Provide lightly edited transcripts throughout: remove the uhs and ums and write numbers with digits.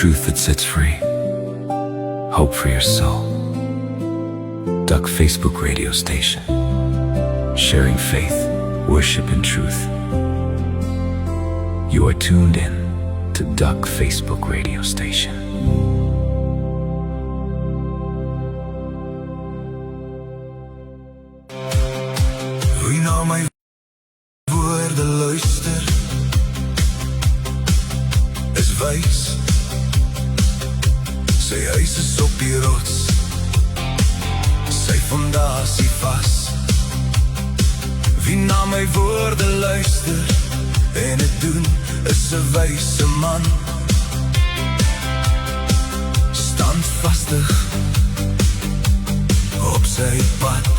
truth that sets free. Hope for your soul. Duck Facebook radio station. Sharing faith, worship and truth. You are tuned in to Duck Facebook radio station. Wie na my woorde luister, is wys. Sy huis is op die rots, sy fondasie vas. Wie na my woorde luister en het doen, is 'n wyse man. Standvastig op sy pad.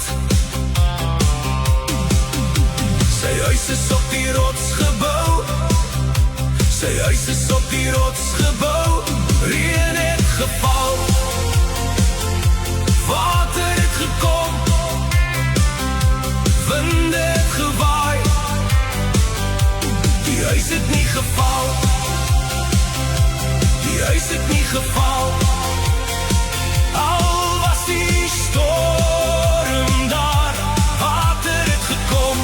Sy huis is op die rots gebou, sy huis is op die rots gebou. Reën het geval, water het gekom, wind het gewaai. Die huis het nie geval, die huis het nie geval. Al was die storm daar, water het gekom,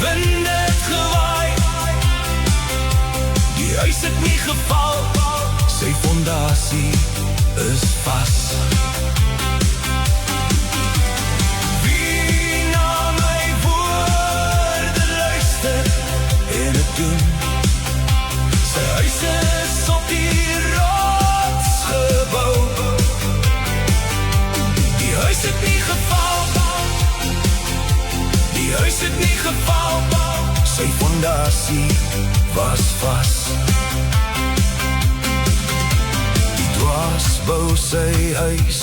wind het gewaai. Die huis het nie geval, sy fondasie is vas. Wie na my woorde luister en het doen, sy huis is op die rots gebou. Die huis het nie geval, die huis het nie geval, sy fondasie was vas. Die dwaas bou sy huis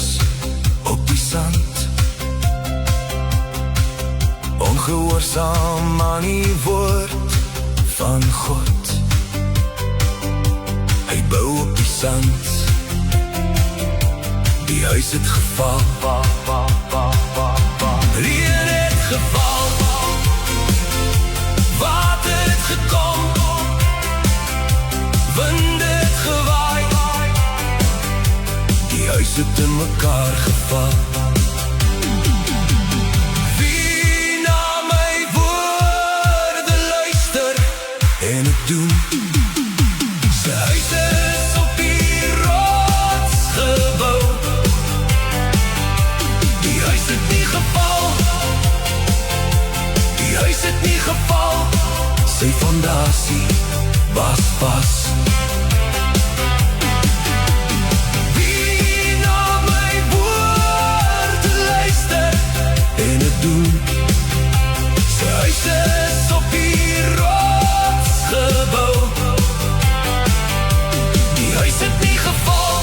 op die sand, ongehoorsaam aan die woord van God. Hy bou op die sand, die huis het geval, reën het geval, water het gekom, wind het gewaai. Die huis het in mekaar geval. Wie na my woorde luister en het doen, sy huis is op die rots gebou. Die huis het nie geval, die huis het nie geval, sy fondasie was vas. Wie na my woorde luister en het doen, sy huis is op die rots gebou. Die huis het nie geval,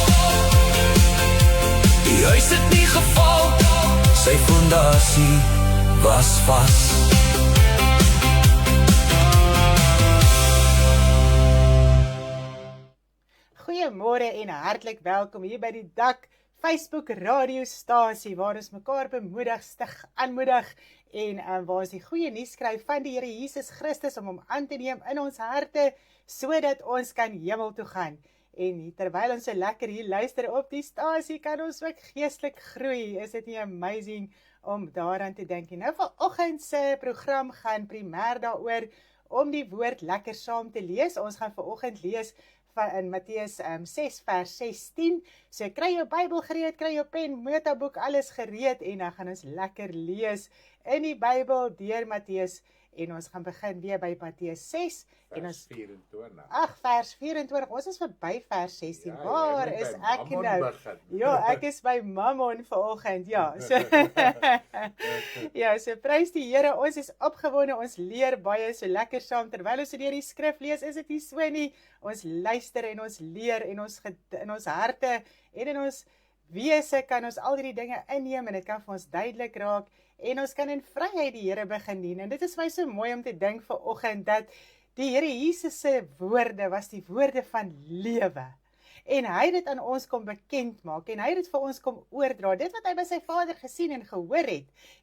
die huis het nie geval, sy fondasie was vas. Goeiemôre en hartlik welkom hier by die Dak Facebook radiostasie waar ons mekaar bemoedig, stig, aanmoedig en waar ons die goeie nuus skryf van die Here Jesus Christus om hom aan te neem in ons harte sodat ons kan hemel toe gaan. En terwyl ons so lekker hier luister op die stasie, kan ons ook geestelik groei. Is dit nie amazing om daaraan te dink? En nou vanoggend se program gaan primêr daaroor om die woord lekker saam te lees. Ons gaan vanoggend lees in Matteus 6 vers 16. So kry jou Bybel gereed, kry jou pen, notaboek, alles gereed en dan gaan ons lekker lees in die Bybel deur Matteus en ons gaan begin weer by Matteus 6 en ons 24. Ag, vers 24. Ons is verby vers 16. Ja, Waar jy moet is by ek Mammon nou? begin. Ja, ek is by Mammon vanoggend. Ja. So ja, so prys die Here. Ons is opgewonde. Ons leer baie so lekker saam terwyl ons deur die skrif lees. Is dit nie so nie? Ons luister en ons leer en ons in ons harte en in ons wese kan ons al die dinge inneem en dit kan vir ons duidelik raak en ons kan in vryheid die Here begin dien. En dit is my so mooi om te dink vanoggend dat die Here Jesus se woorde was die woorde van lewe. En hy het dit aan ons kom bekend maak en hy het dit vir ons kom oordra. Dit wat hy by sy Vader gesien en gehoor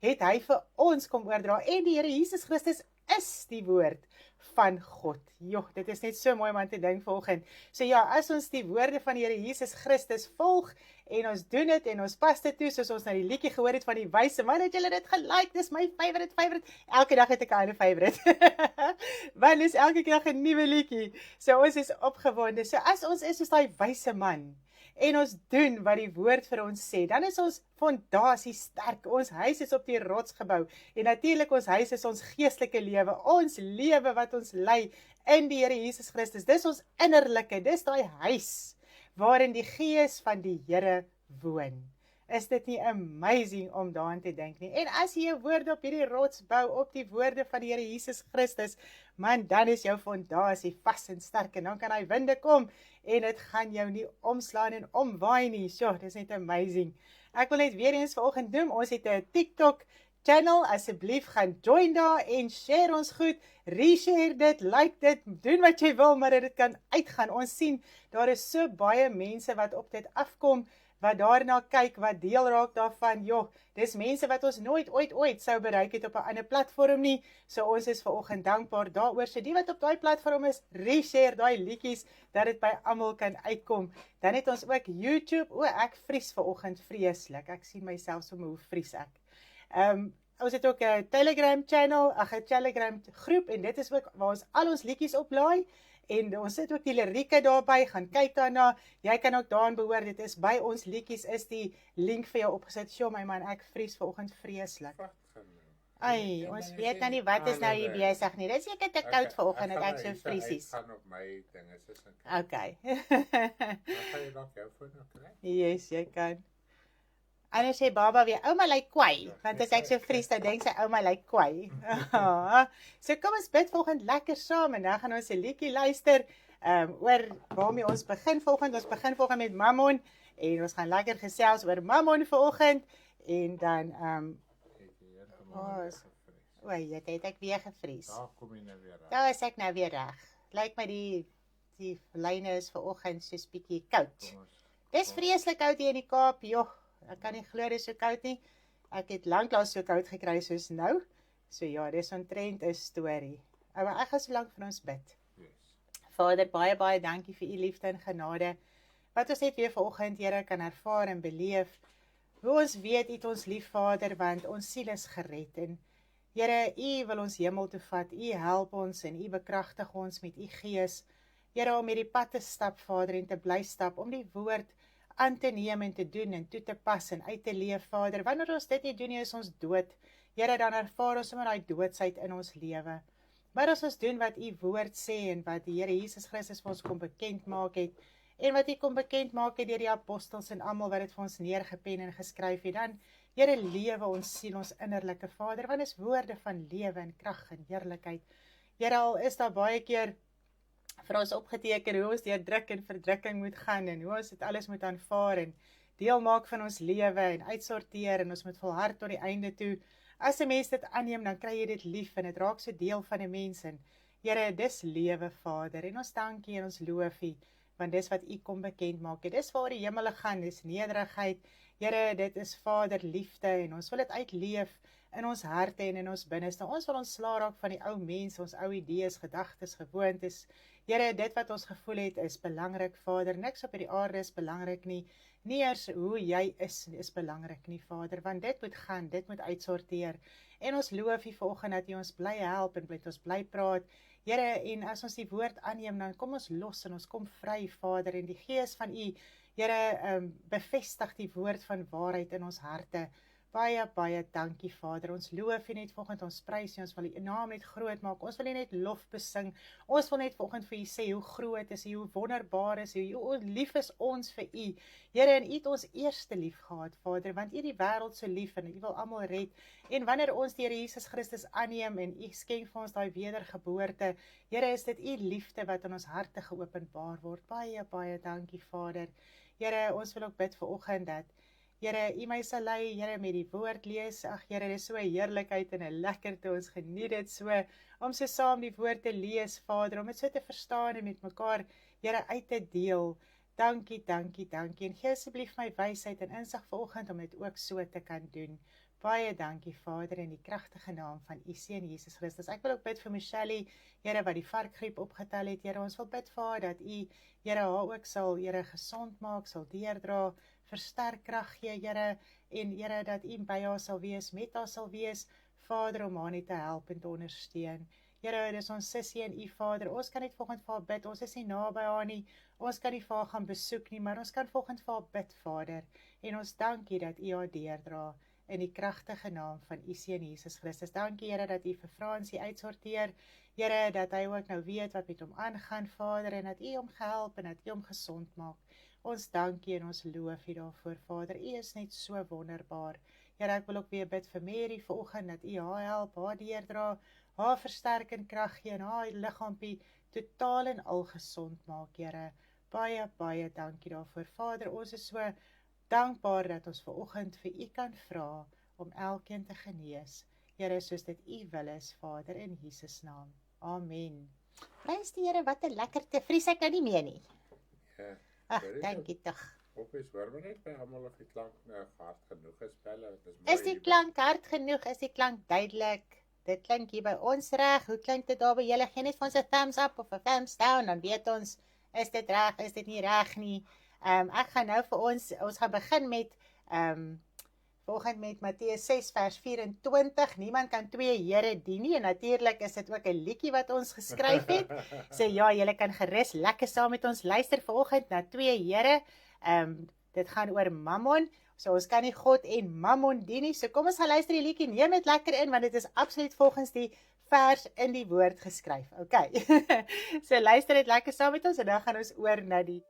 het hy vir ons kom oordra. En die Here Jesus Christus is die woord van God. Joh, dit is net so mooi om aan te dink vanoggend. So ja, as ons die woorde van die Here Jesus Christus volg, en ons doen dit, en ons pas dit toe, soos ons na die liedjie gehoor het van die wyse man, het julle dit gelike, dis my favorite, elke dag het ek 'n ander favorite, want dis elke dag 'n nuwe liedjie, so ons is opgewonde, so as ons is soos daai wyse man, en ons doen wat die woord vir ons sê, dan is ons fondasie sterk, ons huis is op die rots gebou, en natuurlik ons huis is ons geestelike lewe, ons lewe wat ons lei in die Here Jesus Christus, dis ons innerlike, dis daai huis, waarin die Gees van die Here woon. Is dit nie amazing om daaraan te dink nie? En as jy jou woorde op hierdie rots bou, op die woorde van die Here Jesus Christus, man, dan is jou fondasie vas en sterk, en dan kan hy winde kom, en dit gaan jou nie omslaan en omwaai nie. So, dit is net amazing. Ek wil net weer eens vanoggend doen, ons het 'n TikTok channel, asseblief gaan join daar en share ons goed, reshare dit, like dit, doen wat jy wil, maar dit kan uitgaan. Ons sien, daar is so baie mense wat op dit afkom, wat daarna kyk, wat deel raak daarvan, joh, dis mense wat ons nooit ooit sou bereik het op 'n ander platform nie, so ons is vanoggend dankbaar daaroor, so die wat op daai platform is, reshare daai liedjies, dat dit by almal kan uitkom. Dan het ons ook YouTube, ek vries vanoggend vreeslik, ek sien myself so hoe vries ek. Ons het ook 'n Telegram channel, 'n Telegram groep, en dit is ook waar ons al ons liedjies oplaai, en ons sit ook die lirieke daarby, gaan kyk daarna, jy kan ook daarin behoor, dit is by ons liedjies, is die link vir jou opgesit. Sjoe my man, ek vries vanoggend vreeslik. Ai, ons weet nou nie wat is nou hier besig nie, dit is seker te koud vanoggend, dat ek so vriesies. Ek gaan op my dinge soos Okay. Dan gaan jy nog jou foon kry? Yes, jy kan. Anders sê baba weer, ouma lyk kwai, want as ek so vries, dan dink sy ouma lyk kwai. So kom ons bid vanoggend lekker saam, en dan gaan ons 'n liedjie luister, oor waarmee ons begin vanoggend. Ons begin vanoggend met Mammon, en ons gaan lekker gesels oor Mammon vanoggend, en dan, het ek weer gevries. Daar kom jy nou weer reg. Daar is ek nou weer reg. Lyk my die lyne is vanoggend soos bietjie koud. Dis vreeslik koud hier in die Kaap, joh. Ek kan nie glo dit is so koud nie. Ek het lanklaas so koud gekry soos nou. So ja, dis omtrent 'n storie. Maar ek gaan so lank vir ons bid. Yes. Vader, baie dankie vir u liefde en genade, wat ons net weer vanoggend, Here, kan ervaar en beleef. Hoe ons weet, u het ons lief, Vader, want ons siel is gered. En Here, u wil ons hemel toe vat, u help ons en u bekragtig ons met u Gees. Here, om hierdie pad te stap, Vader, en te bly stap, om die woord aan te neem en te doen en toe te pas en uit te leef, Vader. Wanneer ons dit nie doen nie, is ons dood. Here, dan ervaar ons sommer daai doodsheid in ons lewe. Maar as ons doen wat u woord sê en wat die Here Jesus Christus vir ons kom bekend maak het, en wat u kom bekend maak het deur die apostels en almal wat dit vir ons neergepen en geskryf het, dan Here, lewe ons siel, ons innerlike, Vader, want is woorde van lewe en krag en heerlikheid. Here, al is daar baie keer vir ons opgeteken hoe ons deur druk en verdrukking moet gaan, en hoe ons dit alles moet aanvaar, en deel maak van ons lewe, en uitsorteer, en ons moet volhard tot die einde toe. As 'n mens dit aanneem, dan kry jy dit lief, en dit raak so deel van 'n mens, en Here, dis lewe, Vader, en ons dankie en ons loof u, want dis wat u kom bekend maak, dis waar die hemele gaan, dis nederigheid, Here, dit is Vader liefde, en ons wil dit uitleef in ons harte en in ons binneste. Ons wil ontslaa raak van die ou mens, ons ou idees, gedagtes, gewoontes. Here, dit wat ons gevoel het is belangrik, Vader. Niks op hierdie aarde is belangrik nie. Nie eers hoe jy is belangrik nie, Vader, want dit moet gaan, dit moet uitsorteer. En ons loof u vanoggend dat u ons bly help en ons bly praat. Here, en as ons die woord aanneem, dan kom ons los en ons kom vry, Vader, en die Gees van u, Here, bevestig die woord van waarheid in ons harte. Baie dankie, Vader. Ons loof u net vanoggend, ons prys u, ons wil u naam net groot maak. Ons wil u net lof besing. Ons wil net vanoggend vir u sê hoe groot is u, hoe wonderbaar is u, hoe lief is ons vir u. Here, en u het ons eerste lief gehad, Vader, want u het die wêreld so lief en u wil almal red. En wanneer ons die Here Jesus Christus aanneem en u skenk vir ons daai wedergeboorte, Here, is dit u liefde wat in ons harte geopenbaar word. Baie dankie, Vader. Here, ons wil ook bid vanoggend dat Here, u my sal lei, Here, met die woord lees. Ag, Here, dit is so 'n heerlikheid en 'n lekkerte. Ons geniet dit so om so saam die woord te lees, Vader, om dit so te verstaan en met mekaar, Here, uit te deel. Dankie. En gee asseblief my wysheid en insig vanoggend om dit ook so te kan doen. Baie dankie Vader in die kragtige naam van U Seun Jesus Christus. Ek wil ook bid vir Michelle, Here wat die varkgriep opgetel het. Here, ons wil bid vir haar dat U, Here, haar ook sal, Here, gesond maak, sal deurdra, versterk krag gee, Here, en Here, dat U by haar sal wees, met haar sal wees, Vader, om haar net te help en te ondersteun. Here, dis ons sussie en U Vader, ons kan net volgend vir haar bid, ons is nie naby haar nie, ons kan nie vir haar gaan besoek nie, maar ons kan volgend vir haar bid, Vader, en ons dankie dat U haar deurdra, in die kragtige naam van U Seun Jesus Christus. Dankie Here dat U vir Fransie uitsorteer, Here dat hy ook nou weet wat met hom aangaan, Vader, en dat U hom gehelp en dat U hom gesond maak. Ons dankie en ons loof U daarvoor, Vader, U is net so wonderbaar. Here, ek wil ook weer bid vir Mary vanoggend, dat U haar help, haar deurdra, haar versterk en krag gee, en haar liggaampie totaal en al gesond maak, Here. Baie, baie dankie daarvoor, Vader, ons is so dankbaar dat ons vanoggend vir U kan vra om elkeen te genees. Here, soos dit U wil is, Vader, in Jesus naam. Amen. Prys die Here, wat 'n lekkerte. Vries ek nou nie meer nie. Ja. Ag, dankie tog. Hoppies, hoor maar net by almal of die klank hard genoeg is, Pelle. Is die klank hard genoeg? Is die klank duidelik? Dit klink hier by ons reg. Hoe klink dit daar by julle? Gee net vir ons 'n thumbs up of 'n thumbs down, dan weet ons, is dit reg, is dit nie reg nie. Ek gaan nou vir ons gaan begin met volgende met Matteus 6 vers 24. Niemand kan twee here dien nie, en natuurlik is dit ook 'n liedjie wat ons geskryf het. So ja, julle kan gerus lekker saam met ons luister vanoggend na twee here. Dit gaan oor Mammon. So ons kan nie God en Mammon dien nie. So kom ons gaan luister die liedjie, neem dit lekker in, want dit is absoluut volgens die vers in die woord geskryf. Okay. So luister dit lekker saam met ons, en dan gaan ons oor na die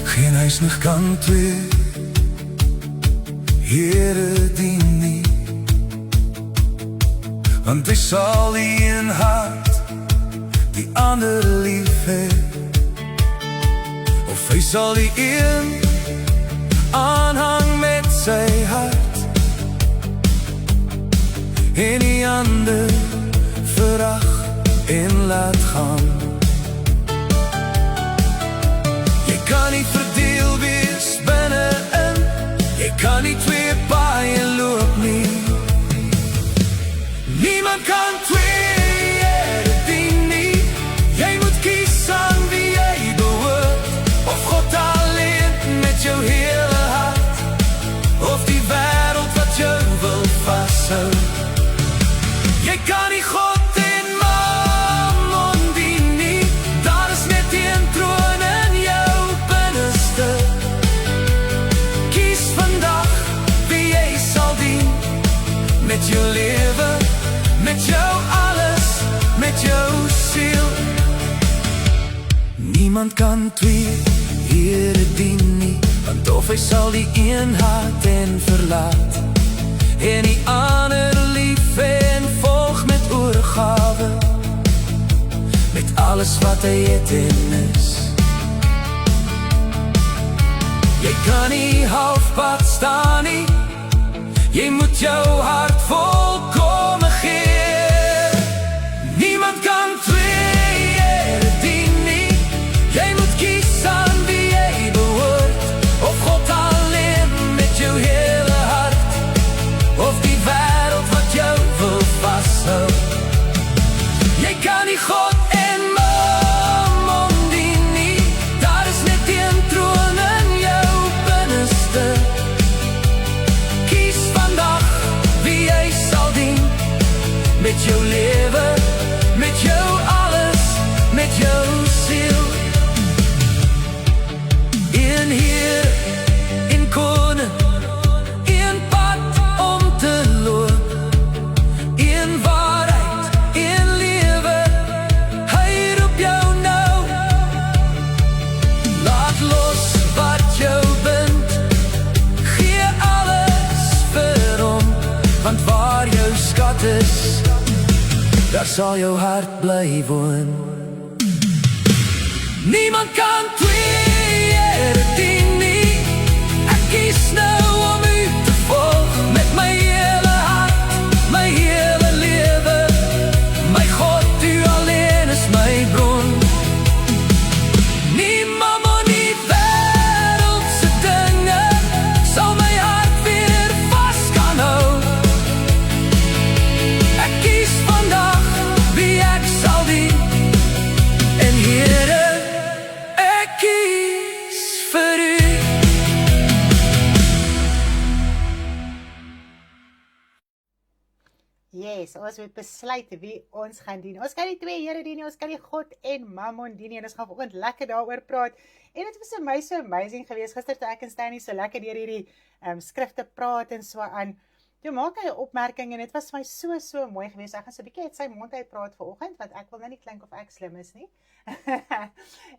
Geen huis nog kan twee Here dien nie, want hy sal die een hart die ander lief hê, of hy sal die een aanhang met sy hart en die ander verag en laat gaan. Jy kan nie verdeel wees binne-in, jy kan nie twee paaie loop nie. Niemand kan twee Here dien nie. Jy moet kies aan wie jy behoort, of God alleen met jou hele hart, of die wêreld wat jou wil vashou. Jy kan nie God en Mammon dien nie. Daar is net een troon in jou binneste. Kies vandag wie jy sal dien, met jou lewe, met jou alles, met jou siel. Niemand kan twee Here dien nie, want of hy sal die een haat en verlaat, en die ander lief en volg met oorgawe, met alles wat hy het en is. Jy kan nie halfpad staan nie, jy moet jou hart volkome gee. Niemand kan twee Here dien nie. Jy moet kies aan wie jy behoort, of God alleen met jou hele hart, of die wêreld wat jou wil vashou. Jy kan nie God en Mammon dien nie. Daar is net een troon in jou binneste. Kies vandag wie jy sal dien, met jou lewe, met jou alles, met jou siel. Een Heer, een koning, een pad om te loop, een waarheid, een lewe, hy roep jou nou. Laat los wat jou bind, gee alles vir hom, want waar jou skat is, daar sal jou hart bly woon. Niemand kan twee Here dien nie. Ek kies nou om U te volg met my Yes, ons moet besluit wie ons gaan dien. Ons kan die twee Here dien, ons kan die God en Mammon dien en ons gaan vanoggend lekker daaroor praat. En dit was vir my so amazing geweest gister toe ek en Stanley so lekker deur hierdie skrifte praat en so aan. Toe maak hy 'n opmerking en dit was vir my so mooi geweest. Ek gaan so 'n bietjie uit sy mond uit praat vanoggend want ek wil nou nie klink of ek slim is nie.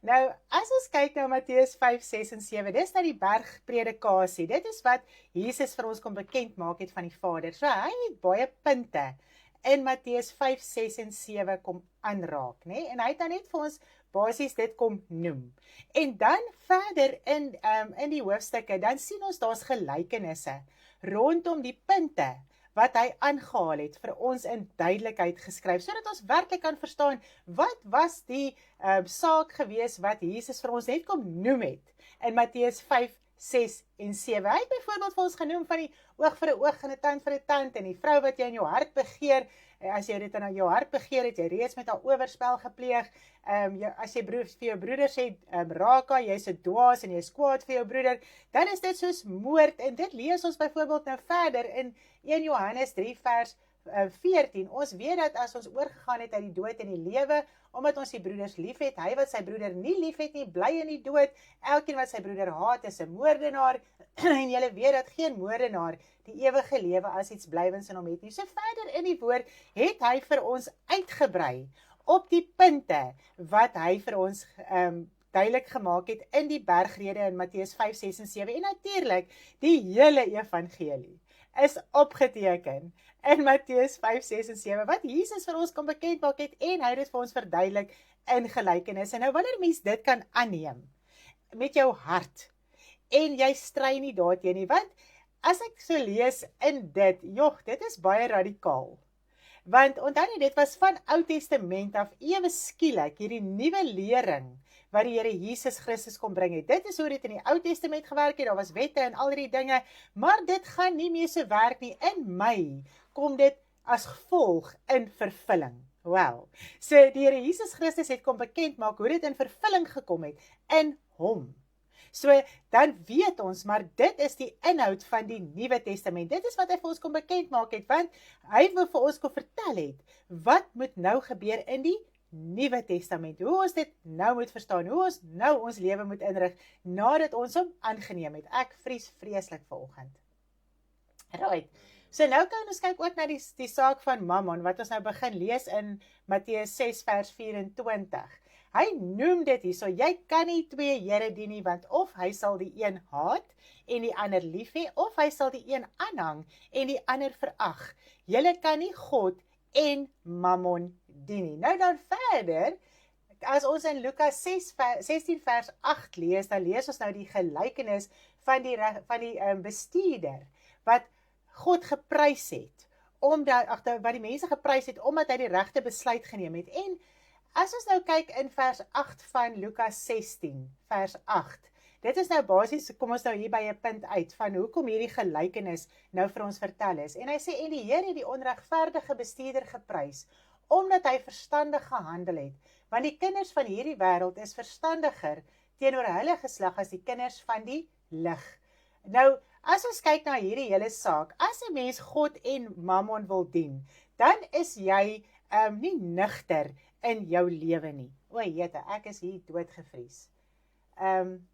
Nou, as ons kyk na Matteus 5, 6 en 7, dis nou die bergpredikasie. Dit is wat Jesus vir ons kom bekend maak het van die Vader. So hy het baie punte in Matteus 5, 6 en 7 kom aanraak, né? En hy het dan net vir ons basies dit kom noem. En dan verder in die hoofstukke, dan sien ons daar's gelykenisse rondom die punte wat hy aangehaal het vir ons in duidelikheid geskryf, sodat ons werklik kan verstaan wat was die saak gewees wat Jesus vir ons net kom noem het in Matteus 5, 6 en 7. Hy het byvoorbeeld vir ons genoem van die oog vir 'n oog en 'n tand vir 'n tand en die vrou wat jy in jou hart begeer. As jy dit in jou hart begeer, het jy reeds met haar oorspel gepleeg. As jy vir jou broeder sê, Raka, jy's 'n dwaas en jy's kwaad vir jou broeder, dan is dit soos moord. En dit lees ons byvoorbeeld nou verder in 1 Johannes 3 vers 14. Ons weet dat as ons oorgegaan het uit die dood in die lewe, omdat ons die broeders lief het, hy wat sy broeder nie lief het nie, bly in die dood. Elkeen wat sy broeder haat, is 'n moordenaar. En julle weet dat geen moordenaar die ewige lewe as iets blywends in hom het nie. So verder in die woord het hy vir ons uitgebrei op die punte wat hy vir ons duidelik gemaak het in die bergrede in Matteus 5, 6 en 7. En natuurlik, die hele evangelie is opgeteken in Matteus 5, 6 en 7, wat Jesus vir ons kom bekend maak het, en hy het dit vir ons verduidelik in gelykenisse. Nou, wanneer mens dit kan aanneem met jou hart, en jy stry nie daarteen nie, want as ek so lees in dit, dit is baie radikaal. Want onthou nie, dit was van Ou Testament af ewe skielik hierdie nuwe lering wat die Here Jesus Christus kom bring het. Dit is hoe dit in die Ou Testament gewerk het, daar was wette en al die dinge, maar dit gaan nie meer so werk nie. In my kom dit as gevolg in vervulling. Wel, so die Here Jesus Christus het kom bekend maak hoe dit in vervulling gekom het in hom. So, dan weet ons, maar dit is die inhoud van die Nuwe Testament. Dit is wat hy vir ons kom bekend maak het, want hy wil vir ons kom vertel het, wat moet nou gebeur in die Nuwe Testament, hoe ons dit nou moet verstaan, hoe ons nou ons lewe moet inrig, nadat ons hom aangeneem het. Ek vries vreeslik vanoggend. Right. So nou kan ons kyk ook na die saak van Mammon, wat ons nou begin lees in Matteus 6 vers 24. Hy noem dit hier, so jy kan nie twee Here dien nie, want of hy sal die een haat en die ander lief hê, of hy sal die een aanhang en die ander verag. Julle kan nie God en Mammon dien nie. Nou dan verder, as ons in Lukas 16 vers 8 lees, dan lees ons nou die gelykenis van die bestuurder, wat God geprys het, wat die mense geprys het, omdat hy die regte besluit geneem het. En as ons nou kyk in vers 8 van Lukas 16, vers 8, dit is nou basies, kom ons nou hier by 'n punt uit, van hoekom hierdie gelykenis nou vir ons vertel is. En hy sê, en die Here het die onregverdige bestuurder geprys, omdat hy verstandig gehandel het, want die kinders van hierdie wêreld is verstandiger teenoor hulle geslag as die kinders van die lig. Nou, as ons kyk na hierdie hele saak, as 'n mens God en Mammon wil dien, dan is jy nie nugter in jou lewe nie. O, jete, ek is hier doodgevries. Gaan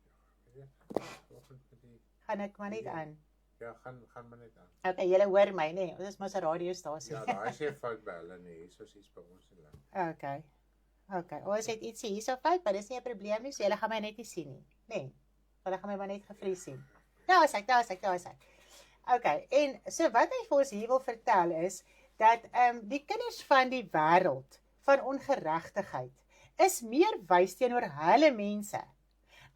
ek maar net aan. Ja, gaan maar net aan. Okay, julle hoor my, nee, ons is mos 'n radiostasie. Ja, daar is 'n fout by hulle nie, hier is iets by ons in land. Okay, ons het ietsie hierso fout, maar dis nie 'n probleem nie, so julle gaan my net nie sien nie. Nee, hulle gaan my maar net gevries sien. Daar is ek. Okay, en so wat hy vir ons hier wil vertel is, dat die kinders van die wêreld, van ongeregtigheid, is meer wys teenoor hulle mense,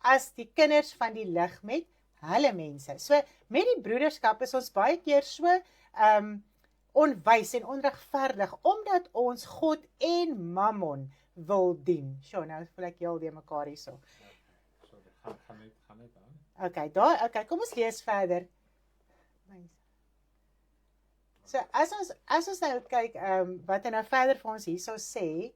as die kinders van die lig met hulle mense. So, met die broederskap is ons baie keer so onwys en onregverdig, omdat ons God en Mammon wil dien. So, nou voel ek heel deur mekaar hierso. So, gaan net aan. Okay, kom ons lees verder. So, as ons nou kyk, wat hy nou verder vir ons hierso sê,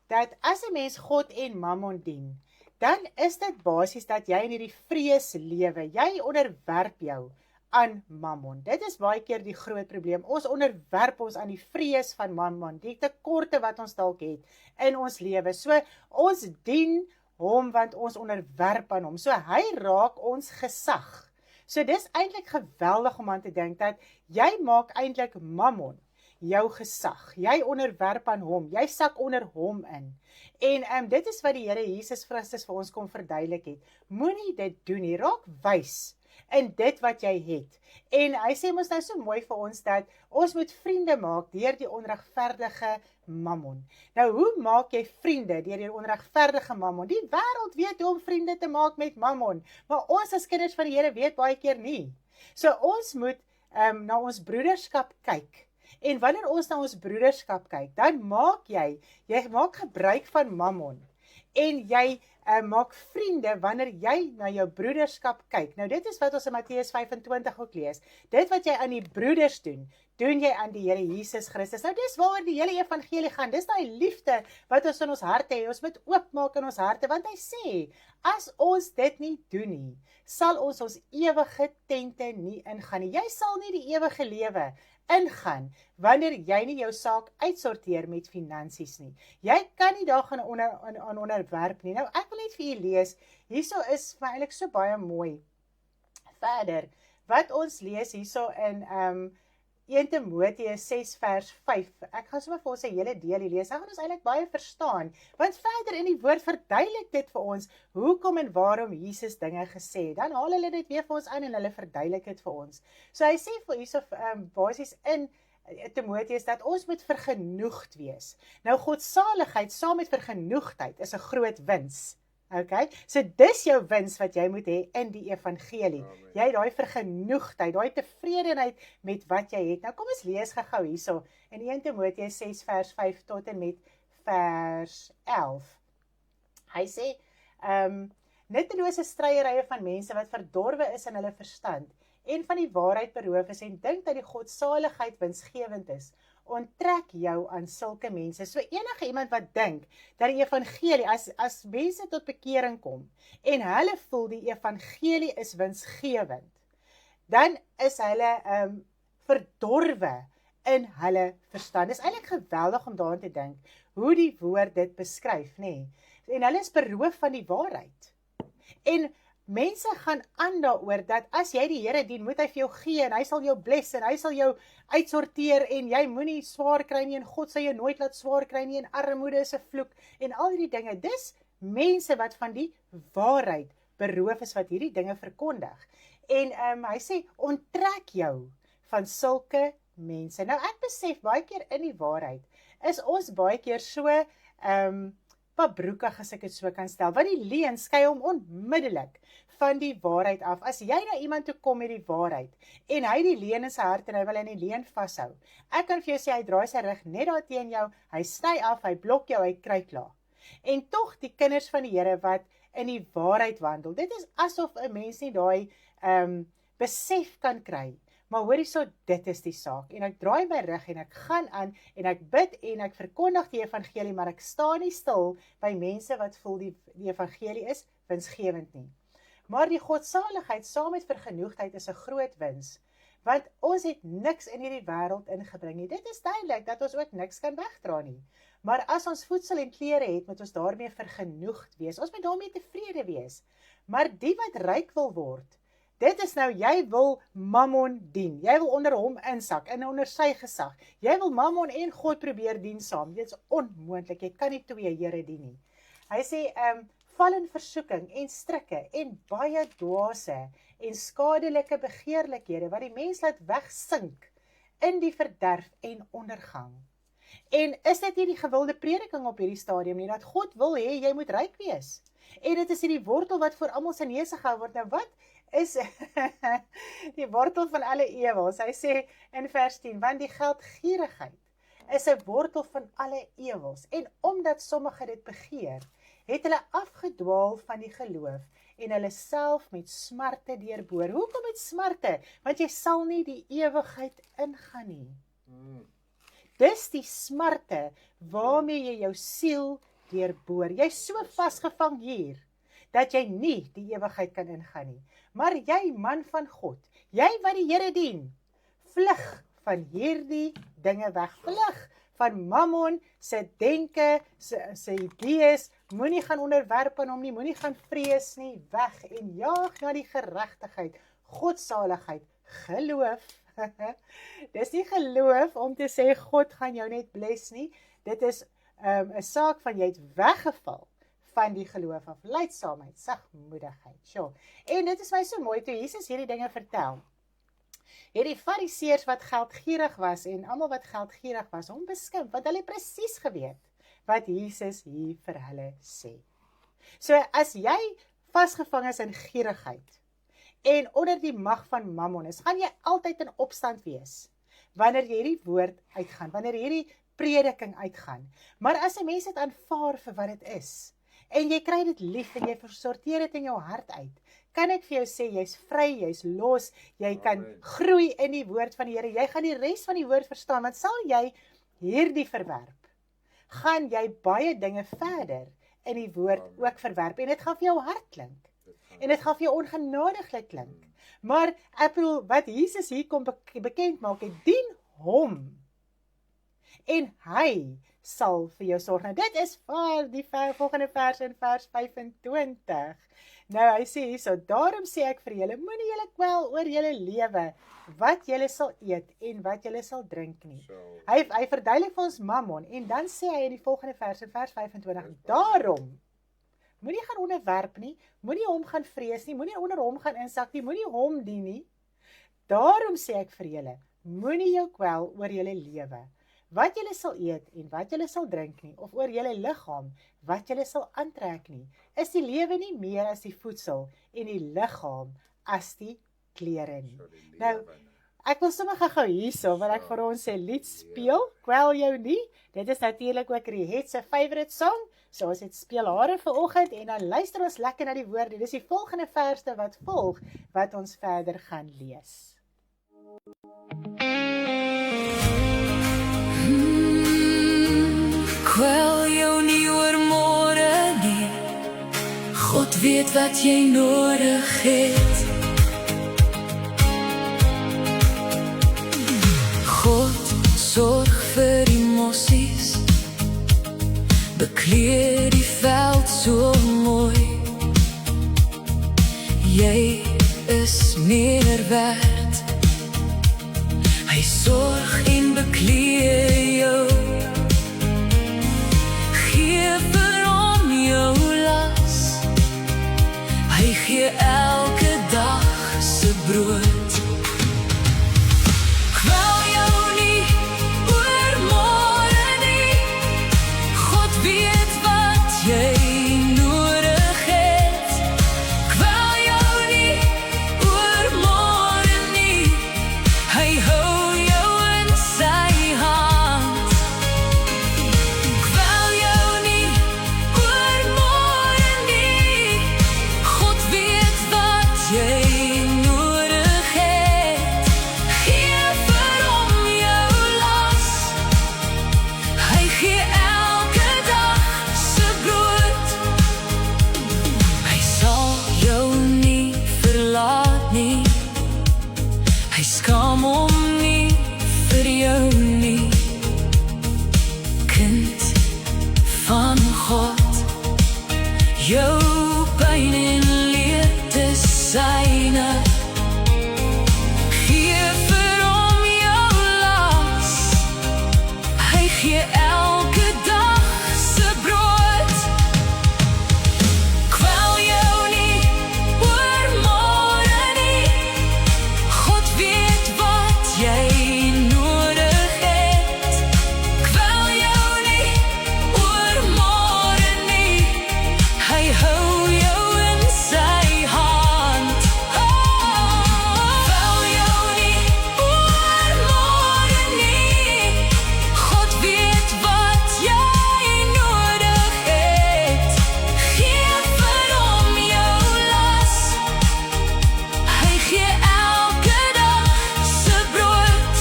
dat as 'n mens God en Mammon dien, dan is dit basies dat jy in hierdie vrees lewe, jy onderwerp jou aan mammon. Dit is baie keer die groot probleem. Ons onderwerp ons aan die vrees van mammon, die tekorte wat ons dalk het in ons lewe. So ons dien hom want ons onderwerp aan hom. So hy raak ons gesag. So dis eintlik geweldig om aan te dink dat jy maak eintlik mammon jou gesag. Jy onderwerp aan hom. Jy sak onder hom in. En dit is wat die Here Jesus Christus vir ons kom verduidelik het. Moenie dit doen nie. Raak wys in dit wat jy het. En hy sê mos nou so mooi vir ons dat ons moet vriende maak deur die onregverdige mammon. Nou, hoe maak jy vriende deur die onregverdige mammon? Die wêreld weet hoe om vriende te maak met mammon, maar ons as kinders van die Here weet baie keer nie. So ons moet na ons broederskap kyk. En wanneer ons na ons broederskap kyk, dan maak jy maak gebruik van mammon. En jy maak vriende wanneer jy na jou broederskap kyk. Nou dit is wat ons in Matteus 25 ook lees. Dit wat jy aan die broeders doen, doen jy aan die Here Jesus Christus. Nou dis waaroor die hele evangelie gaan. Dis daai liefde wat ons in ons harte het. Ons moet oopmaak in ons harte, want hy sê, as ons dit nie doen nie, sal ons ewige tente nie ingaan nie. Jy sal nie die ewige lewe ingaan, wanneer jy nie jou saak uitsorteer met finansies nie. Jy kan nie daar gaan onderwerp nie. Nou, ek wil net vir julle lees, hierso is vir eintlik so baie mooi. Verder, wat ons lees hierso in 1 Timoteus 6 vers 5, ek gaan sommer vir ons 'n hele deel lees, dan gaan ons eintlik baie verstaan, want verder in die woord verduidelik dit vir ons, hoekom en waarom Jesus dinge gesê, dan haal hulle dit weer vir ons aan en hulle verduidelik dit vir ons. So hy sê vir hierso basies in Timoteus dat ons moet vergenoegd wees. Nou godsaligheid saam met vergenoegdheid is 'n groot wins. Okay? So dis jou wins wat jy moet hê in die evangelie. Amen. Jy daai vergenoegdheid, daai tevredenheid met wat jy het. Nou kom ons lees gou hierso in 1 Timoteus 6 vers 5 tot en met vers 11. Hy sê, nuttelose stryery van mense wat verdorwe is in hulle verstand en van die waarheid beroof is en dink dat die godsaligheid winsgewend is, onttrek jou aan sulke mense. So enige iemand wat dink dat die evangelie, as mense tot bekering kom en hulle voel die evangelie is winsgewend, dan is hulle verdorwe in hulle verstand. Dit is eintlik geweldig om daaraan te dink hoe die woord dit beskryf, nê? En hulle is beroof van die waarheid. En mense gaan aan daaroor dat as jy die Here dien, moet hy vir jou gee en hy sal jou bless en hy sal jou uitsorteer en jy moenie swaar kry nie en God sal jou nooit laat swaar kry nie en armoede is 'n vloek en al hierdie dinge. Dis mense wat van die waarheid beroof is wat hierdie dinge verkondig. En hy sê onttrek jou van sulke mense. Nou ek besef baie keer in die waarheid is ons baie keer so pabroekig as ek dit so kan stel, want die leuen skei hom onmiddellik van die waarheid af. As jy na iemand toe kom met die waarheid, en hy die leuen in sy hart en hy wil in die leuen vashou, ek kan vir jou sê, hy draai sy rug net daar teen jou, hy sny af, hy blok jou, hy kry klaar. En tog die kinders van die Here wat in die waarheid wandel, dit is asof 'n mens nie daai besef kan kry, maar hoor hierso, dit is die saak, en ek draai my rug, en ek gaan aan, en ek bid, en ek verkondig die evangelie, maar ek staan nie stil by mense wat voel die evangelie is winsgewend nie. Maar die godsaligheid saam met vergenoegdheid is 'n groot wins, want ons het niks in hierdie wêreld ingebring nie. Dit is duidelik dat ons ook niks kan wegdra nie. Maar as ons voedsel en klere het, moet ons daarmee vergenoegd wees. Ons moet daarmee tevrede wees. Maar die wat ryk wil word, dit is nou, jy wil mammon dien. Jy wil onder hom insak en onder sy gesag. Jy wil mammon en God probeer dien saam. Dit is onmoontlik. Jy kan nie twee Here dien nie. Hy sê, val in versoeking en strikke en baie dwaase en skadelike begeerlikhede wat die mens laat wegsink in die verderf en ondergang. En is dit nie die gewilde prediking op hierdie stadium nie, dat God wil hê jy moet ryk wees? En dit is die wortel wat voor almal se neuse gehou word. Nou wat is die wortel van alle ewels? Hy sê in vers 10, want die geldgierigheid is 'n wortel van alle ewels. En omdat sommige dit begeer, het hulle afgedwaal van die geloof en hulle self met smarte deurboor. Hoekom met smarte? Want jy sal nie die ewigheid ingaan nie. Dis die smarte waarmee jy jou siel deurboor. Jy's so vasgevang hier, dat jy nie die ewigheid kan ingaan nie. Maar jy, man van God, jy wat die Here dien, vlug van hierdie dinge weg. Vlug van Mammon se denke, se idees, moenie gaan onderwerp aan hom nie, moenie gaan vrees nie, weg en jaag na die geregtigheid, godsaligheid, geloof. Dis nie geloof om te sê God gaan jou net bless nie, dit is 'n saak van jy het weggeval van die geloof af, lydsaamheid, sagmoedigheid. Sjoe. En dit is my so mooi toe Jesus hierdie dinge vertel. Hierdie fariseërs wat geldgierig was en almal wat geldgierig was, hom beskimp, want hulle presies geweet wat Jesus hier vir hulle sê. So as jy vasgevang is in gierigheid en onder die mag van Mammon is, gaan jy altyd in opstand wees wanneer jy hierdie woord uitgaan, wanneer hierdie prediking uitgaan. Maar as 'n mens dit aanvaar vir wat dit is en jy kry dit lief en jy versorteer dit in jou hart uit, kan ek vir jou sê, jy's vry, jy's los, jy kan groei in die woord van die Here, jy gaan die res van die woord verstaan, want sal jy hierdie verwerp, gaan jy baie dinge verder in die woord ook verwerp, en dit gaan vir jou hard klink, en dit gaan vir jou ongenadiglik klink, maar ek bedoel, wat Jesus hier kom bekend maak, dien hom, en hy sal vir jou sorg. Nou dit is vir die volgende vers in vers 25. Nou hy sê hierso, daarom sê ek vir julle, moenie julle kwel oor julle lewe, wat julle sal eet en wat julle sal drink nie. Hy verduidelik vir ons Mammon, en dan sê hy in die volgende vers, in vers 25, daarom, moenie gaan onderwerp nie, moenie hom gaan vrees nie, moenie onder hom gaan insak nie, moenie hom dien nie. Daarom sê ek vir julle, moenie jou kwel oor julle lewe, wat julle sal eet en wat julle sal drink nie, of oor julle liggaam, wat julle sal aantrek nie. Is die lewe nie meer as die voedsel en die liggaam as die klere nie. Nou, ek wil sommer gou hierso, wat ek vir ons 'n lied speel, kwel jou nie. Dit is natuurlik ook Rihet se favorite song, so ons het speel hare vanoggend, en dan luister ons lekker na die woorde. Dis die volgende verse wat volg, wat ons verder gaan lees. Kwel jou nie oor môre nie, God weet wat jy nodig het. God sorg vir emosies, bekleed die veld so mooi. Jy is meer werd, hy sorg en bekleed jou. Gee vir hom jou las, hy gee elke dag se brood. Kwel jou nie oor môre nie, God weet wat jy nodig het. Kwel jou nie oor môre nie, hy hou jou in sy hand. Kwel jou nie oor môre nie, God weet wat jy nodig het. Gee vir hom jou las, hy gee elke dag se brood. Hy sal jou nie verlaat nie, hy skaam hom nie vir jou nie. Kind van God, jou pyn en leed is syne. Gee vir hom jou las, hy gee elke dag se brood. Kwel jou nie oor môre nie, God weet wat jy nodig het. Kwel jou nie oor môre nie, hy hou jou in sy hand. Kwel jou nie oor môre nie, God weet wat jy nodig het. Gee vir hom jou las, hy gee elke dag se brood.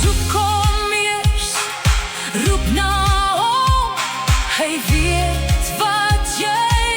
Soek hom eers, roep na hom, hy weet wat jy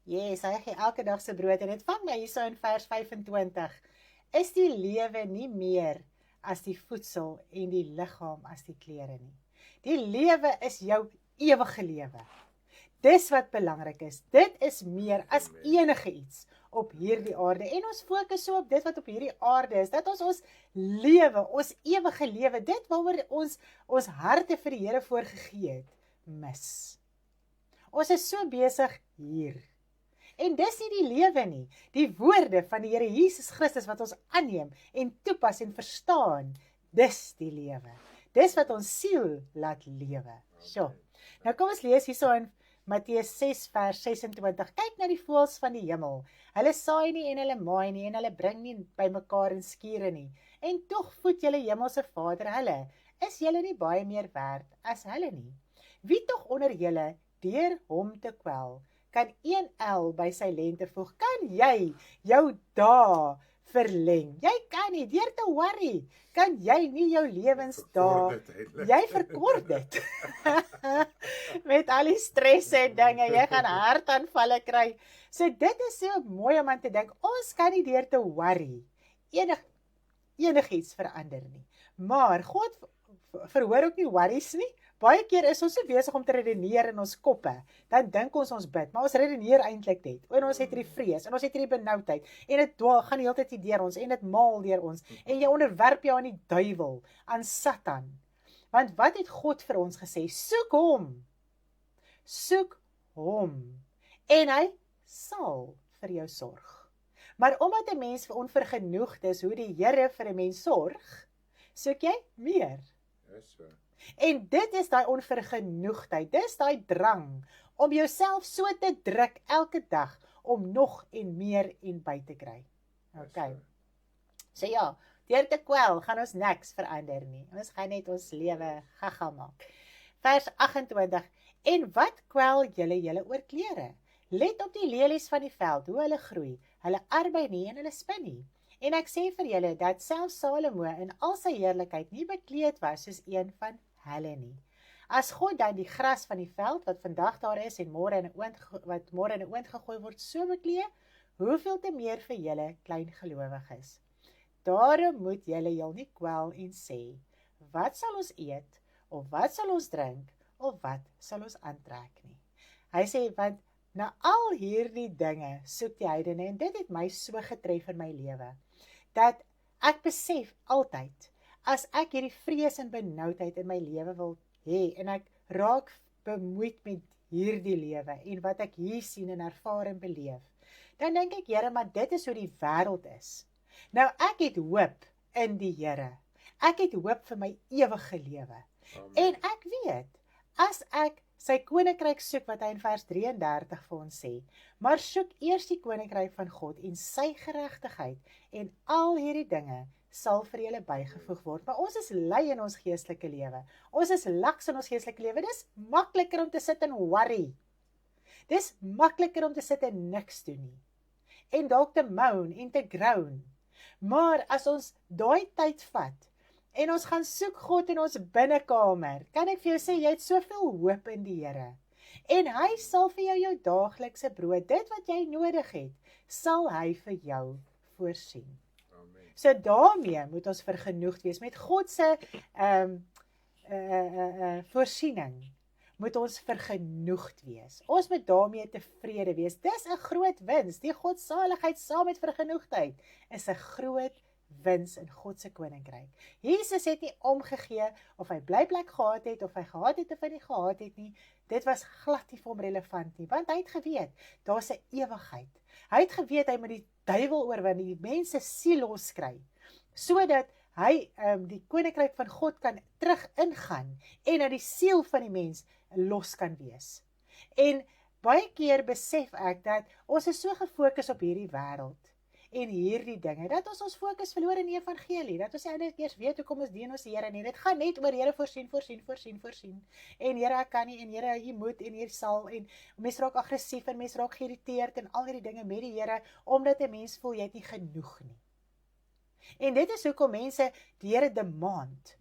Yes, hy gee elke dag se brood en dit vang my hierso in vers 25. Is die lewe nie meer as die voedsel en die liggaam as die klere nie? Die lewe is jou ewige lewe. Dis wat belangrik is. Dit is meer as enige iets op hierdie aarde. En ons fokus so op dit wat op hierdie aarde is, dat ons lewe, ons ewige lewe, dit waaroor ons harte vir die Here voorgegee het, mis. Ons is so besig hier. En dis nie die lewe nie. Die woorde van die Here Jesus Christus wat ons aanneem en toepas en verstaan, dis die lewe. Dis wat ons siel laat lewe. So, nou kom ons lees hierso in Matteus 6 vers 26. Kyk na die voëls van die hemel. Hulle saai nie en hulle maai nie en hulle bring nie bymekaar in skure nie. En tog voed julle hemelse Vader hulle. Is julle nie baie meer werd as hulle nie? Wie tog onder julle deur hom te kwel, kan een el by sy lente voeg? Kan jy jou dae verleng? Jy kan nie, deur te worry, kan jy nie jou lewensdae, jy verkort dit. Met al die stress en dinge, jy gaan hartaanvalle kry. So dit is so mooi om aan te dink, ons kan nie deur te worry enigiets verander nie. Maar God verhoor ook nie worries nie. Baie keer is ons so besig om te redeneer in ons koppe, dan dink ons bid, maar ons redeneer eintlik net, en ons het hierdie vrees, en ons het hierdie benoudheid, en dit gaan die hele tyd deur ons, en dit maal deur ons, en jy onderwerp jou aan die duiwel, aan Satan. Want wat het God vir ons gesê? Soek hom, en hy sal vir jou sorg. Maar omdat 'n mens onvergenoegd is hoe die Here vir 'n mens sorg, soek jy meer. Dis so. En dit is daai onvergenoegdheid, dis daai drang om jouself so te druk elke dag om nog en meer en by te kry. Okay. So ja, deur te kwel gaan ons niks verander nie. Ons gaan net ons lewe gaga maak. Vers 28. En wat kwel julle oor klere? Let op die lelies van die veld, hoe hulle groei. Hulle arbei nie en hulle spin nie. En ek sê vir julle dat selfs Salomo in al sy heerlikheid nie bekleed was soos een van hulle nie. As God dan die gras van die veld wat vandag daar is en môre in 'n oond gegooi word so beklee, hoeveel te meer vir julle klein gelowiges. Daarom moet julle jul nie kwel en sê, wat sal ons eet, of wat sal ons drink, of wat sal ons aantrek nie. Hy sê, want na al hierdie dinge soek die heidene, en dit het my so getref in my lewe, dat ek besef altyd, as ek hierdie vrees en benoudheid in my lewe wil hê, en ek raak bemoeid met hierdie lewe, en wat ek hier sien en ervaar en beleef, dan dink ek, Here, maar dit is hoe die wêreld is. Nou, ek het hoop in die Here. Ek het hoop vir my ewige lewe. En ek weet, as ek sy koninkryk soek, wat hy in vers 33 vir ons sê, maar soek eers die koninkryk van God en sy geregtigheid, en al hierdie dinge sal vir julle bygevoeg word. Maar ons is lui in ons geestelike lewe. Ons is laks in ons geestelike lewe. Dis makliker om te sit en worry. Dis makliker om te sit en niks doen nie. En dalk te moan en te groan. Maar as ons daai tyd vat, en ons gaan soek God in ons binnekamer, kan ek vir jou sê, jy het soveel hoop in die Here. En hy sal vir jou daaglikse brood, dit wat jy nodig het, sal hy vir jou voorsien. Amen. So daarmee moet ons vergenoegd wees, met God se voorsiening, moet ons vergenoegd wees. Ons moet daarmee tevrede wees. Dis 'n groot wins. Die godsaligheid saam met vergenoegdheid is 'n groot wins in God se koninkryk. Jesus het nie omgegee of hy blyplek gehad het, of hy gehad het of hy nie gehad het nie. Dit was glad nie vir hom relevant nie, want hy het geweet, daar's 'n ewigheid. Hy het geweet, hy moet die duiwel oorwin, die mense siel loskry, sodat hy die koninkryk van God kan terug ingaan, en dat die siel van die mens los kan wees. En baie keer besef ek dat ons is so gefokus op hierdie wêreld, en hierdie dinge, dat ons fokus verloor in die evangelie, dat ons eintlik eers weet hoekom ons dien ons Here nie. Dit gaan net oor Here voorsien. En Here, ek kan nie, en Here, jy moet, en jy sal, en mens raak aggressief, en mens raak geïrriteerd, en al hierdie dinge met die Here, omdat 'n mens voel, jy het nie genoeg nie. En dit is hoekom mense die Here demand.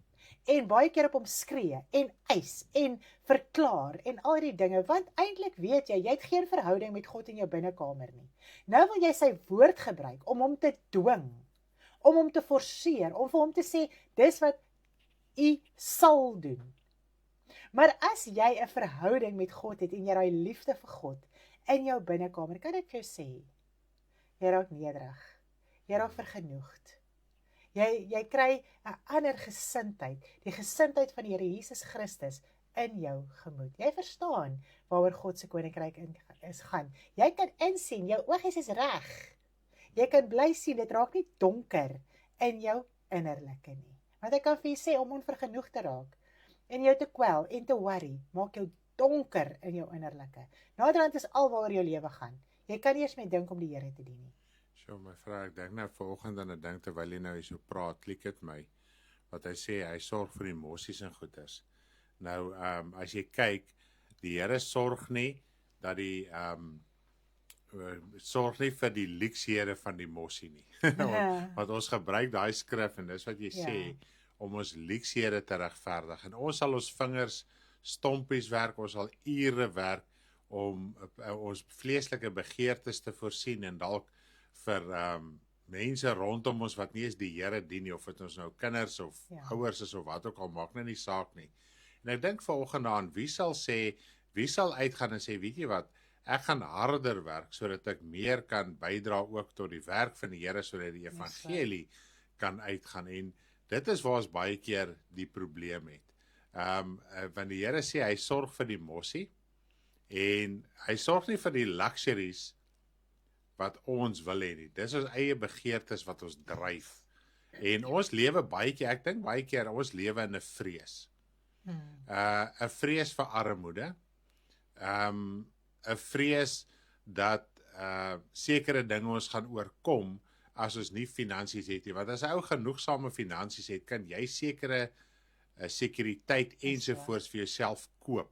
en baie keer op hom skree, en eis, en verklaar, en al die dinge, want eintlik weet jy het geen verhouding met God in jou binnekamer nie. Nou wil jy sy woord gebruik, om hom te dwing, om hom te forceer, om vir hom te sê, dis wat u sal doen. Maar as jy 'n verhouding met God het, en jy daai liefde vir God, in jou binnekamer, kan ek vir jou sê, jy raak nederig, jy raak vergenoegd, jy kry 'n ander gesindheid, die gesindheid van die Here Jesus Christus in jou gemoed. Jy verstaan waaroor God se koninkryk is gaan. Jy kan insien, jou oogies is reg. Jy kan bly sien, dit raak nie donker in jou innerlike nie. Want ek kan vir jou sê, om onvergenoeg te raak, en jou te kwel en te worry, maak jou donker in jou innerlike. Naderhand is al waaroor jou lewe gaan. Jy kan nie eens meer dink om die Here te dien nie. So my vrou, ek dink nou vanoggend aan 'n ding terwyl jy nou hier so praat, klik dit my. Wat hy sê, hy sorg vir die emossies en goeders. Nou, as jy kyk, die Here sorg nie dat die sorg nie vir die leksehede van die mossie nie. Want ons gebruik daai skrif en dis wat jy sê, om ons leksehede te regverdig. En ons sal ons vingers stompies werk, ons sal ure werk om ons vleeslike begeertes te voorsien en dalk vir mense rondom ons wat nie eens die Here dien nie, of dit ons nou kinders of ouers is of wat ook al, maak nou nie saak nie. En ek dink vanoggend aan, wie sal uitgaan en sê, weet jy wat, ek gaan harder werk, sodat ek meer kan bydra ook tot die werk van die Here, sodat die evangelie kan uitgaan. En dit is waar ons baie keer die probleem het. Want die Here sê, hy sorg vir die mossie, en hy sorg nie vir die luxuries wat ons wil hê nie. Dis ons eie begeertes wat ons dryf. En ons lewe baie keer, ek dink baie keer, ons lewe in 'n vrees. 'n Vrees vir armoede, 'n vrees dat sekere dinge ons gaan oorkom as ons nie finansies het nie. Want as 'n ou genoegsame finansies het, kan jy sekere sekuriteit ensovoorts vir jouself koop.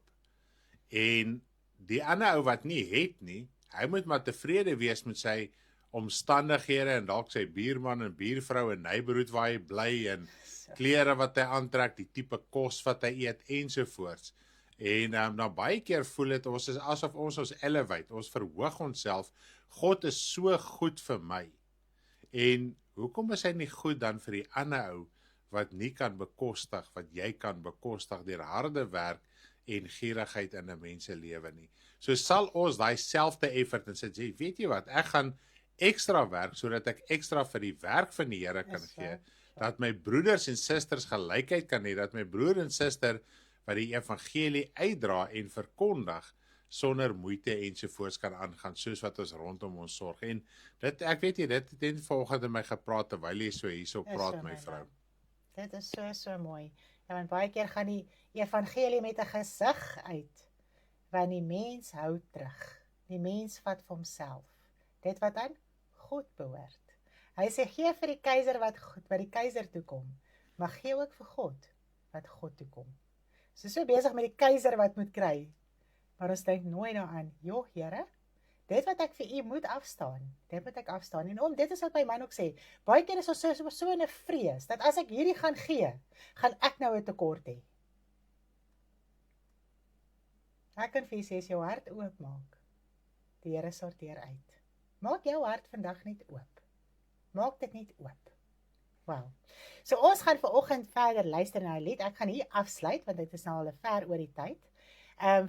En die ander ou wat nie het nie, hy moet maar tevrede wees met sy omstandighede en dalk sy buurman en buurvrou en neighborhood waar hy bly en klere wat hy aantrek, die tipe kos wat hy eet ensovoorts. En nou baie keer voel dit ons is asof ons elevate, ons verhoog onsself. God is so goed vir my. En hoekom is hy nie goed dan vir die ander ou wat nie kan bekostig, wat jy kan bekostig deur harde werk en gierigheid in 'n mens se lewe nie. So sal ons daai selfde effort en sê, weet jy wat, ek gaan ekstra werk sodat ek ekstra vir die werk van die Here kan gee, dat my broeders en susters gelykheid kan hê, dat my broer en suster wat die evangelie uitdra en verkondig sonder moeite ensovoorts kan aangaan, soos wat ons rondom ons sorg. En dit, ek weet jy, dit het vanoggend in my gepraat terwyl jy so hierso praat, my vrou. Dit is so mooi. Ja, want baie keer gaan die evangelie met 'n gesig uit, want die mens hou terug. Die mens vat vir homself dit wat aan God behoort. Hy sê, gee vir die keiser wat die keiser toekom, maar gee ook vir God wat God toekom. So besig met die keiser wat moet kry, maar ons dink nooit daaraan, joh Here, dit wat ek vir u moet afstaan, dit moet ek afstaan. En dit is wat my man ook sê, baie keer is ons so in 'n vrees, dat as ek hierdie gaan gee, gaan ek nou 'n tekort hê. Ek kan vir jy sê, as jou hart oop maak, die Here sorteer uit. Maak jou hart vandag net oop. Maak dit net oop. Wow. So ons gaan vanoggend verder luister na 'n lied. Ek gaan hier afsluit, want dit is nou al ver oor die tyd.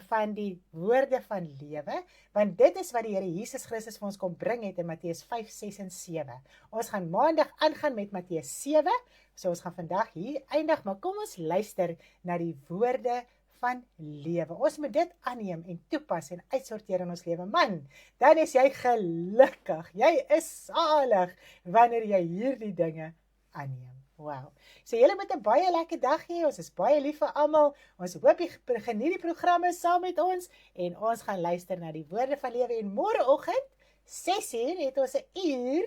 Van die woorde van lewe, want dit is wat die Here Jesus Christus vir ons kom bring het in Matteus 5, 6 en 7. Ons gaan maandag aangaan met Matteus 7, so ons gaan vandag hier eindig, maar kom ons luister na die woorde van lewe. Ons moet dit aanneem en toepas en uitsorteer in ons lewe. Man, dan is jy gelukkig, jy is salig, wanneer jy hierdie dinge aanneem. Wow. So julle moet 'n baie lekker dag hê. Ons is baie lief vir almal. Ons hoop jy geniet die programme saam met ons en ons gaan luister na die woorde van lewe en môreoggend 6:00 het ons 'n uur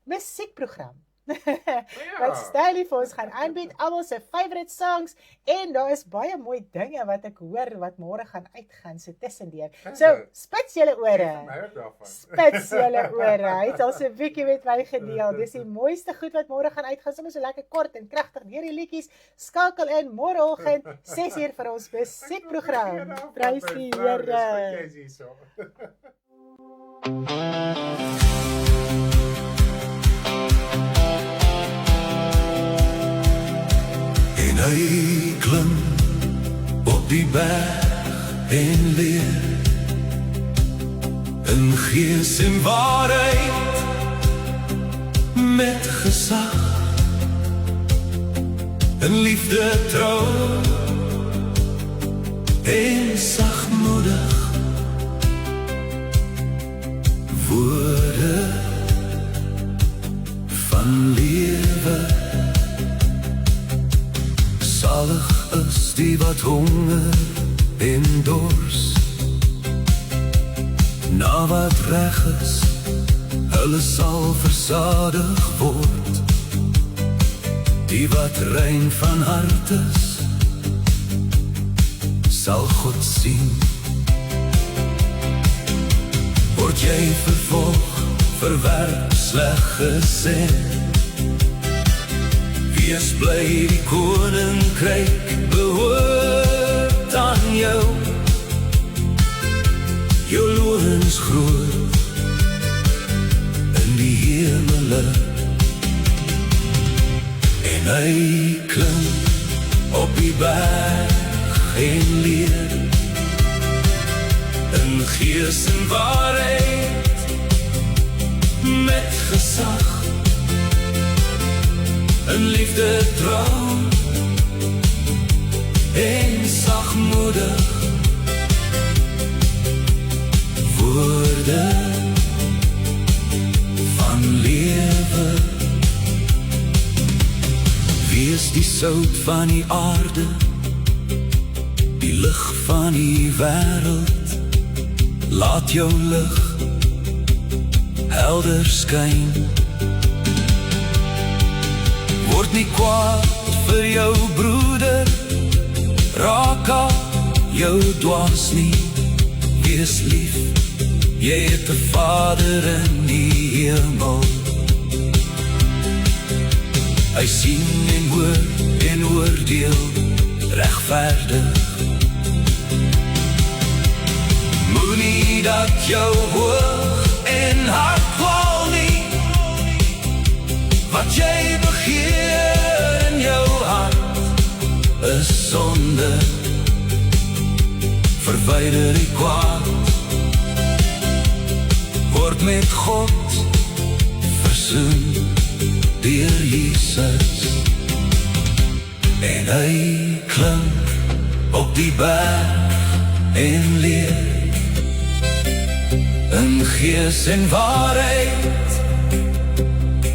musiekprogram. wat Stanley vir ons gaan aanbied, almal se favorite songs, en daar is baie mooi dinge wat ek hoor wat môre gaan uitgaan, so tussendeur. So, spits julle ore. Spits julle ore. Hy het al so 'n bietjie met my gedeel. Dis die mooiste goed wat môre gaan uitgaan, sommer so lekker kort en kragtig deur die liedjies. Skakel in môreoggend 6:00 vir ons musiekprogram. Prys die Here. En hy klim op die berg en leer in gees en waarheid met gesag in liefde trou en sagmoedig woorde van lewe. Zalig is die wat honger en dors na wat reg is, hulle sal versadig word. Die wat rein van hart is, sal God sien. Word jy vervolg, verwerp, sleg gesê, wees bly die koninkryk behoort aan jou. Jou loon is groot in die hemele, en hy klim op die berg en leer in gees en waarheid met gesag in liefde trouw en sagmoedig woorde van lewe. Wees die sout van die aarde, die lig van die wêreld. Laat jou lig helder skyn. Word nie kwaad vir jou broeder, raak aan jou dwaas nie. Wees lief, jy het 'n Vader in die hemel. Hy sien en hoor en oordeel regverdig. Moenie dat jou hoog en hart kwal nie, wat jy begeer in jou hart is sonde. Verwyder die kwaad, word met God versoen deur Jesus. En hy klim op die berg en leer in gees en waarheid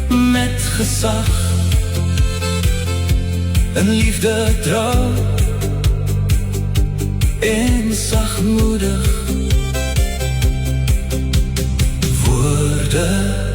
met gesag in liefde trouw en sagmoedig woorde